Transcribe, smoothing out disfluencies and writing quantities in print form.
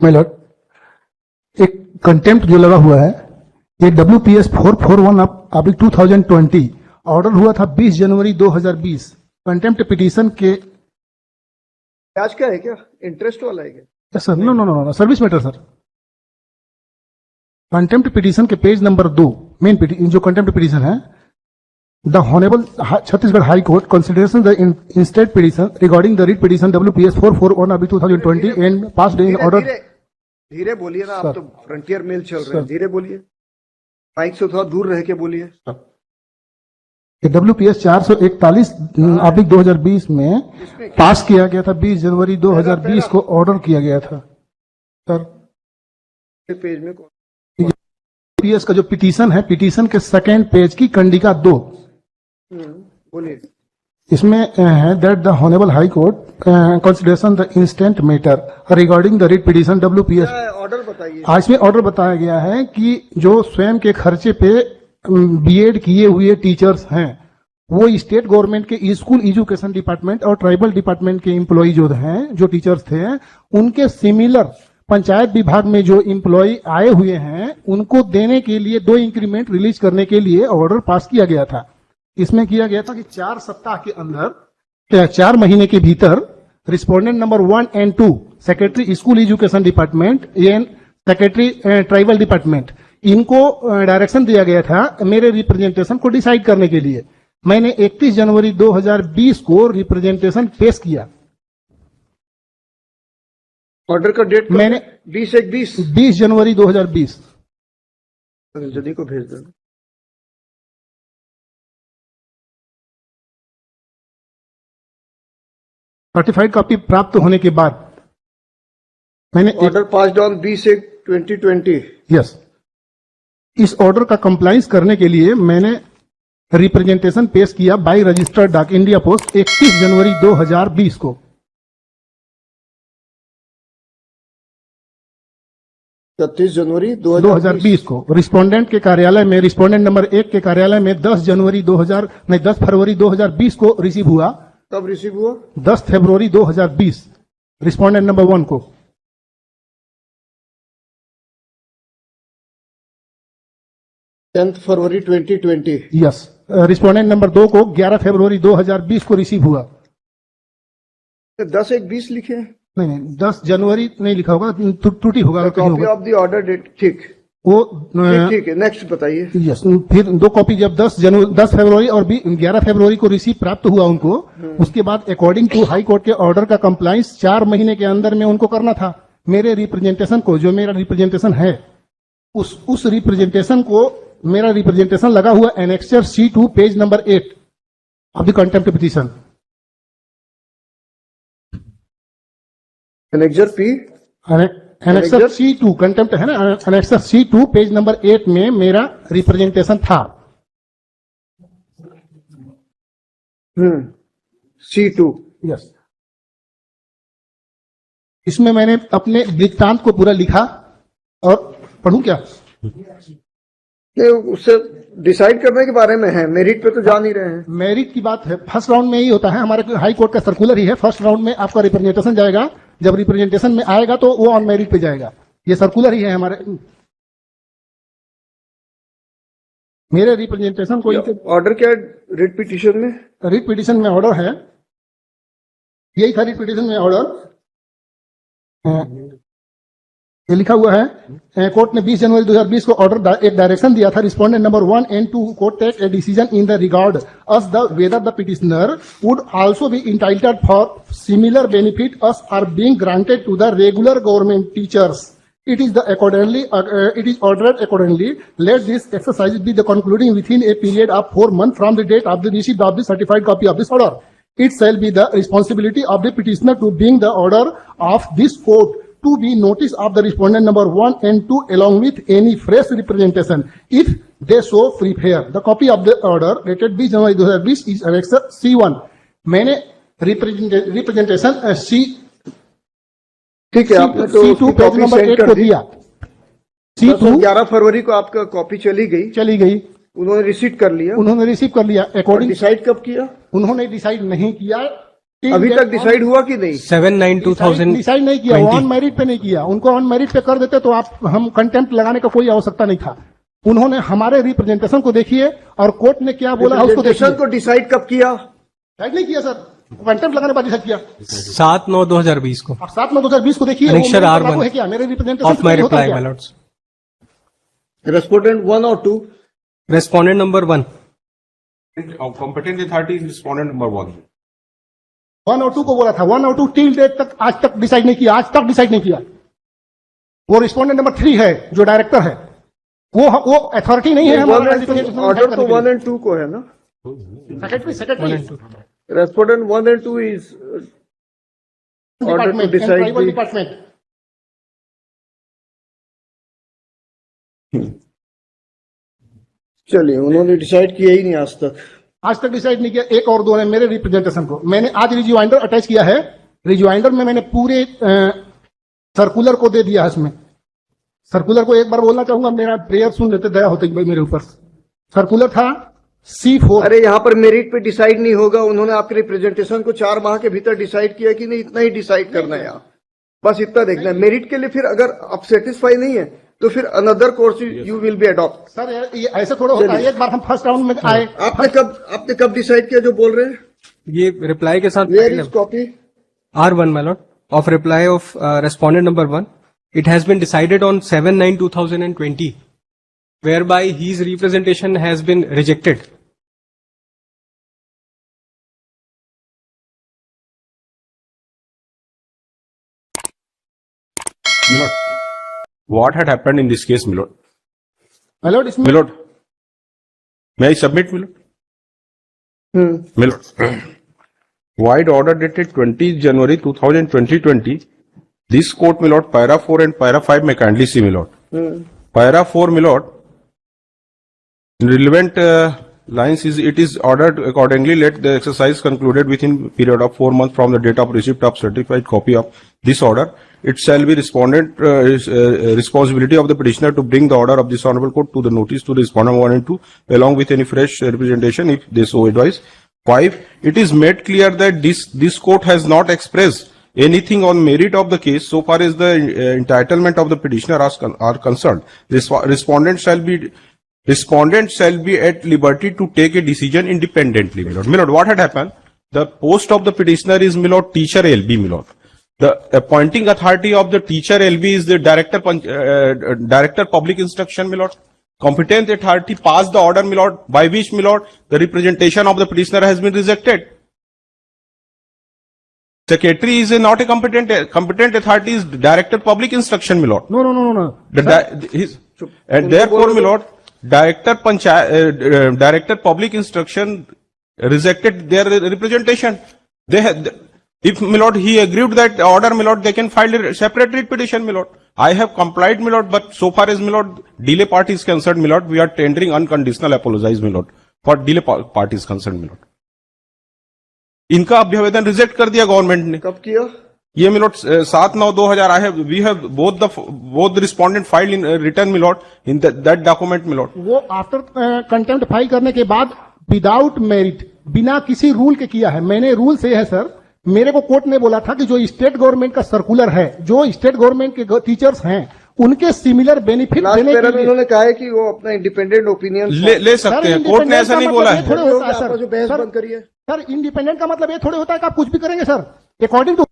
My Lord, एक contempt जो लगा हुआ है, ये WPS 441/2020 ऑर्डर हुआ था 20 जनवरी 2020। कंटेम्प्ट पिटीशन के ब्याज का है क्या? इंटरेस्ट वाला है क्या? Sir, no, service matter sir. Contempt petition के पेज नंबर 2, मेन जो कंटेम्प्ट पिटीशन है, the honourable Chhattisgarh high court consideration the instead petition regarding the writ petition WPS 441/2020 and passed in order. धीरे बोलिए ना, आप तो फ्रंटियर मेल चल रहे हैं, धीरे बोलिए, माइक से थोड़ा दूर रह के बोलिए। WPS 441/2020 में पास किया गया था, 20 जनवरी 2020 को ऑर्डर किया गया था सर। पेज में WPS का जो पिटीशन है, पिटीशन के सेकेंड पेज की कंडिका 2, बोलिए। इसमें है that the honourable high court consideration the instant matter regarding the writ petition WPS। Order बताइए। आज में ऑर्डर बताया गया है कि जो स्वयं के खर्चे पे BEd किए हुए टीचर्स हैं, वो स्टेट गवर्नमेंट के स्कूल एजुकेशन डिपार्टमेंट और ट्राइबल डिपार्टमेंट के एम्प्लॉय जो हैं, जो टीचर्स थे, उनके सिमिलर पंचायत विभाग में जो एम्प्लॉय आए हुए हैं, उनको देने के लिए 2 इंक्रीमेंट रिलीज करने के लिए ऑर्डर पास किया गया था। इसमें किया गया था कि 4 सप्ताह के अंदर, 4 महीने के भीतर respondent number 1 and 2, secretary school education department and secretary tribal department, इनको डायरेक्शन दिया गया था मेरे रिप्रेजेंटेशन को डिसाइड करने के लिए। मैंने 31 जनवरी 2020 को रिप्रेजेंटेशन पेश किया। ऑर्डर का डेट मैंने 20 जनवरी 2020 रंजनी को भेज देना। सर्टिफाइड कॉपी प्राप्त होने के बाद मैंने ऑर्डर पास ऑन 20/1/2020। यस, इस ऑर्डर का कंप्लाइंस करने के लिए मैंने रिप्रेजेंटेशन पेश किया बाय रजिस्टर्ड डाक इंडिया पोस्ट 31 जनवरी 2020 को। 31 जनवरी 2020 को रिस्पोंडेंट के कार्यालय में, रिस्पोंडेंट नंबर 1 के कार्यालय में 10 फरवरी 2020 को रिसीव हुआ। कब रिसीव हुआ? 10 फरवरी 2020 रिस्पोंडेंट नंबर 1 को। 10 फरवरी 2020। यस, रिस्पोंडेंट नंबर 2 को 11 फरवरी 2020 को रिसीव हुआ। 10/1/20 लिखे? नहीं, 10 जनवरी नहीं लिखा होगा, त्रुटि होगा। Copy of the order date, ठीक, वो ठीक है। नेक्स्ट बताइए। यस, फिर 2 कॉपी जब 10 फरवरी और 11 फरवरी को रिसीव प्राप्त हुआ उनको, उसके बाद अकॉर्डिंग टू हाई कोर्ट के ऑर्डर का कंप्लाइंस 4 महीने के अंदर में उनको करना था। मेरे रिप्रेजेंटेशन को, जो मेरा रिप्रेजेंटेशन है, उस रिप्रेजेंटेशन को, मेरा रिप्रेजेंटेशन लगा हुआ annexure C2 page number 8 of the contempt petition. Annexure P, annexure C2 contempt है ना, एनेक्सर C2 पेज नंबर 8 में मेरा रिप्रेजेंटेशन था। C2। यस, इसमें मैंने अपने वृत्तांत को पूरा लिखा। और पढ़ूं क्या? उससे डिसाइड करने के बारे में है, मेरिट पे तो जा नहीं रहे हैं। मेरिट की बात है, फर्स्ट राउंड में ही होता है, हमारे हाई कोर्ट का सर्कुलर ही है। फर्स्ट राउंड में आपका रिप्रेजेंटेशन जाएगा, जब रिप्रेजेंटेशन में आएगा तो वो ऑन मेरिट पे जाएगा। ये सर्कुलर ही है हमारे। मेरे रिप्रेजेंटेशन को ऑर्डर क्या है रिट पिटीशन में? रिट पिटीशन में ऑर्डर है, यही था रिट पिटीशन में ऑर्डर। ये लिखा हुआ है, कोर्ट ने 20 जनवरी 2020 को ऑर्डर एक डायरेक्शन दिया था, respondent number 1 and 2 court take a decision in the regard as the whether the petitioner would also be entitled for similar benefit as are being granted to the regular government teachers. It is ordered accordingly. Let this exercise be the concluding within a period of 4 months from the date of the receipt of the certified copy of this order. It shall be the responsibility of the petitioner to bring the order of this court to be notice of the respondent number 1 and 2 along with any fresh representation if they so prepare. The copy of the order dated 20 January 2020 is annexed C1. मैंने representation C, ठीक है, आपने तो C2 page number 8 को दिया। C2 11 फरवरी को आपका copy चली गई, उन्होंने रिसीव कर लिया। अकॉर्डिंग डिसाइड कब किया? उन्होंने डिसाइड नहीं किया, अभी तक डिसाइड हुआ कि नहीं? 7/9/2000 डिसाइड नहीं किया, वो ऑन मेरिट पे नहीं किया। उनको ऑन मेरिट पे कर देते तो आप हम कंटेम्प्ट लगाने का कोई आवश्यकता नहीं था। उन्होंने हमारे रिप्रेजेंटेशन को देखिए और कोर्ट ने क्या बोला है उसको देखिए। Representation को डिसाइड कब किया? डिसाइड नहीं किया सर, कंटेम्प्ट लगाने के बाद डिसाइड किया। 7/9/2020 को आप 7/9/2020 को देखिए, वो Annexure मेरे R1 लागू है क्या? मेरे representation of my reply, my lords. Respondent 1 और 2? Respondent number 1. Competent authority is respondent number 1. 1 और 2 को बोला था। 1 और 2 टिल डेट तक आज तक डिसाइड नहीं किया, आज तक डिसाइड नहीं किया। वो रिस्पोंडेंट नंबर 3 है जो डायरेक्टर है, वो अथॉरिटी नहीं है हमारा representation ऑर्डर करने तो के लिए। 1 एंड 2 को है ना? Secretary respondent 1 and 2 is order to decide department. चलिए, उन्होंने डिसाइड किया ही नहीं आज तक। आज तक डिसाइड नहीं किया। 1 और 2 ने मेरे रिप्रेजेंटेशन को, मैंने आज रिज्वाइंडर अटैच किया है। रिज्वाइंडर में मैंने पूरे सर्कुलर को दे दिया है। इसमें सर्कुलर को एक बार बोलना चाहूंगा, मेरा प्रेयर सुन लेते, दया होती भाई मेरे ऊपर। सर्कुलर था C4। अरे यहाँ पर मेरिट पे डिसाइड नहीं होगा। उन्होंने आपके रिप्रेजेंटेशन को 4 माह के भीतर डिसाइड किया कि नहीं, इतना ही डिसाइड करना है यहाँ, बस इतना देखना है। मेरिट के लिए फिर अगर आप सेटिस्फाई नहीं है तो फिर another course you will be adopt. Sir ये ऐसे थोड़ा होता है। एक बार हम फर्स्ट राउंड में आए, आपने कब डिसाइड किया जो बोल रहे हैं? ये रिप्लाई के साथ where is copy? R1, my lord, of reply of respondent number 1. It has been decided on 7/9/2020, whereby his representation has been rejected. Milord, what had happened in this case, Milord? Milord, इसमें Milord, may I submit, Milord? Milord, void order dated 20 January 2020. This court, Milord, para 4 and para 5 may kindly see, Milord. Para 4, Milord, relevant lines is, it is ordered accordingly, let the exercise concluded within period of 4 months from the date of receipt of certified copy of this order. It shall be respondent responsibility of the petitioner to bring the order of this honorable court to the notice to the respondent 1 and 2 along with any fresh representation if they so advise. 5. It is made clear that this court has not expressed anything on merit of the case so far as the entitlement of the petitioner are concerned. Respondent shall be at liberty to take a decision independently, Milord. Milord, what had happened? The post of the petitioner is, Milord, teacher LB, Milord. The appointing authority of the teacher LB is the director public instruction, Milord. Competent authority passed the order, Milord, by which, Milord, the representation of the petitioner has been rejected. Secretary is not a competent authority, is director public instruction, Milord. No. And therefore, Milord, director public instruction rejected their representation. They had, if, Milord, he agreed that order, Milord, they can file a separate writ petition, Milord. I have complied, Milord, but so far as, Milord, delay party is concerned, Milord, we are tendering unconditional apologize, Milord, for delay party is concerned, Milord. इनका अभ्यावेदन reject कर दिया government ने। कब किया? ये, मिलोट, 7/9/2000 I have, we have both the respondent filed in written, Milord, in that document, Milord. वो after contempt file करने के बाद विदाउट मेरिट, बिना किसी रूल के किया है। मैंने रूल से है सर, मेरे को कोर्ट ने बोला था कि जो स्टेट गवर्नमेंट का सर्कुलर है, जो स्टेट गवर्नमेंट के टीचर्स हैं, उनके सिमिलर बेनिफिट देने के लिए उन्होंने कहा है कि वो अपना इंडिपेंडेंट ओपिनियन ले सकते हैं। कोर्ट ने ऐसा नहीं बोला है। थोड़े होता है जो बहस बंद करिए सर। इंडिपेंडेंट का मतलब ये थोड़े होता है कि आप कुछ भी करेंगे सर, अकॉर्डिंग टू